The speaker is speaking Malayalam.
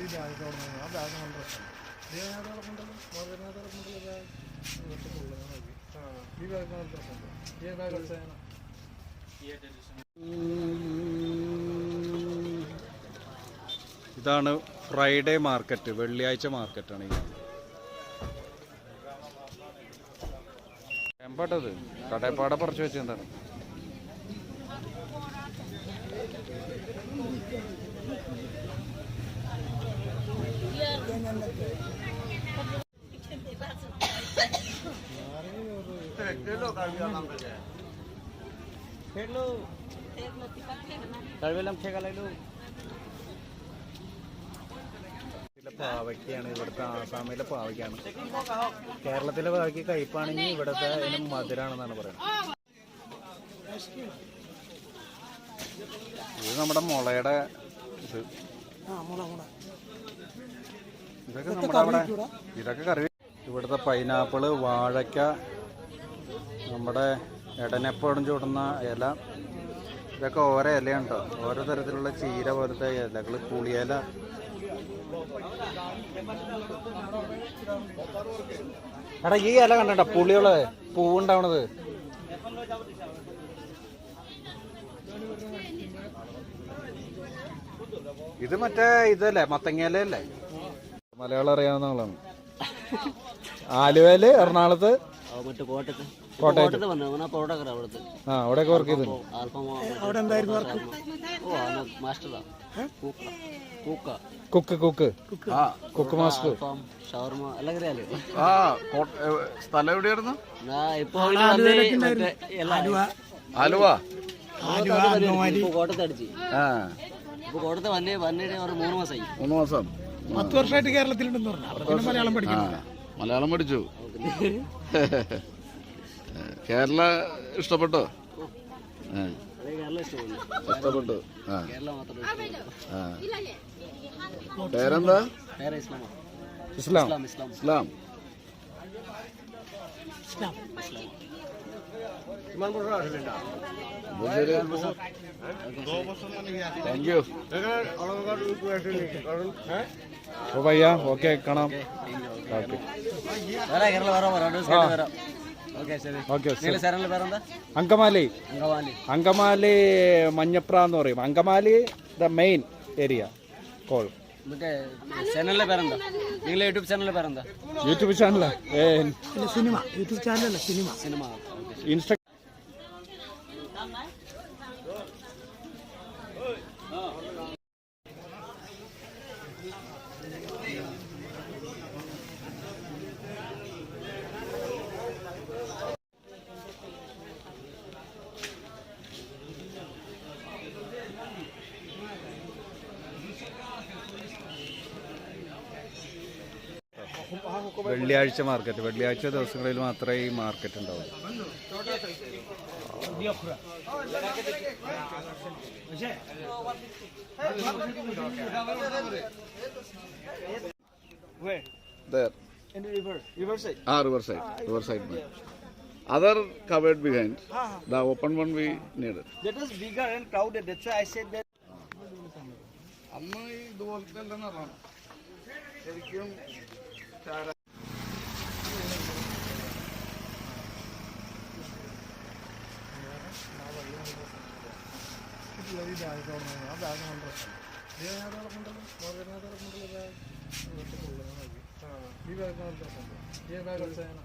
ഈ ബാഗ് അവിടെ ആ ബാഗ് നല്ല പ്രശ്നം ഇതിനകത്തോടൊപ്പമുണ്ടല്ലോ മോർഗനകത്തോടൊപ്പമുണ്ടല്ലോ ബാഗ് ഈ ബാഗ് നല്ല പ്രശ്നമുണ്ടോ ഈ ബാഗ് കളിച്ചാൽ ഇതാണ് ഫ്രൈഡേ മാർക്കറ്റ്, വെള്ളിയാഴ്ച മാർക്കറ്റാണ് ഈ എമ്പട്ടത് കടപ്പാടെ പറിച്ചു വെച്ചെന്താണ്. പാവയ്ക്കാണ് ഇവിടുത്തെ, ആസാമിലെ പാവയ്ക്കാണ്. കേരളത്തിലെ പാവയ്ക്ക് കയ്പാണെങ്കിൽ ഇവിടുത്തെ അതിന് മധുരാണെന്നാണ് പറയുന്നത്. ഇത് നമ്മുടെ മുളയുടെ ഇത്, ഇതൊക്കെ നമ്മുടെ അവിടെ ഇതൊക്കെ കറി. ഇവിടുത്തെ പൈനാപ്പിള്, വാഴയ്ക്ക, നമ്മുടെ എടനപ്പോടും ചൂടുന്ന ഇല, ഇതൊക്കെ ഓരോ ഇലയാണ് കേട്ടോ. ഓരോ തരത്തിലുള്ള ചീര പോലത്തെ ഇലകൾ, പുളിയില. എടാ ഈ ഇല കണ്ടോ പുളിയുള്ള പൂവുണ്ടാവണത്. ഇത് മറ്റേ ഇതല്ലേ മത്തങ്ങയിലല്ലേ? മലയാളം അറിയാവുന്ന ആളാണ്. ആലുവയില്, എറണാകുളത്ത്, കോട്ടയത്ത്. ആ അവിടെയൊക്കെ വർക്ക് ചെയ്തു. Cook master. സ്ഥലം എവിടെയായിരുന്നു? ആലുവ. കോട്ടയത്ത് വന്നിട്ട് 3 മാസമായി. 3 മാസം. 10 വർഷമായിട്ട് കേരളത്തിലുണ്ടെന്ന് പറഞ്ഞു. മലയാളം പഠിക്കുന്നു. മലയാളം പഠിച്ചു. കേരള ഇഷ്ടപ്പെട്ടോ? ഇഷ്ടപ്പെട്ടു. പേരെന്താ? ഇസ്ലാം. ഇസ്ലാം. Thank you. ഭയ്യ ഓക്കെ കാണാം. അങ്കമാലി. അങ്കമാലി മഞ്ഞപ്ര എന്ന് പറയും. Angamaly the main area. Call ചാനലിലെ പേരെന്താ? നിങ്ങളുടെ യൂട്യൂബ് ചാനലിലെ പേരെന്താ? YouTube channel cinema. യൂട്യൂബ് ചാനലല്ല, സിനിമ. ഇൻസ്റ്റ. വെള്ളിയാഴ്ച മാർക്കറ്റ്. വെള്ളിയാഴ്ച ദിവസങ്ങളിൽ മാത്രമേ ഈ മാർക്കറ്റ് ഉണ്ടാവൂ. There. In the riverside. Riverside. Other covered behind. The open one we needed. That was bigger and crowded. That's why I said that. അന്ന് ഇതുപോലത്തെ എല്ലാം ശരിക്കും ഈ ബാഗ് അവിടെ ആ ബാഗ് നല്ല പ്രശ്നം ഇതിനകത്തോടൊപ്പമുണ്ടല്ലോ മോർഗനകത്തോടൊപ്പമുണ്ടല്ലോ ബാഗ് ഈ ബാഗ് നല്ല പ്രശ്നമുണ്ടോ ഈ ബാഗ് കളിച്ചാൽ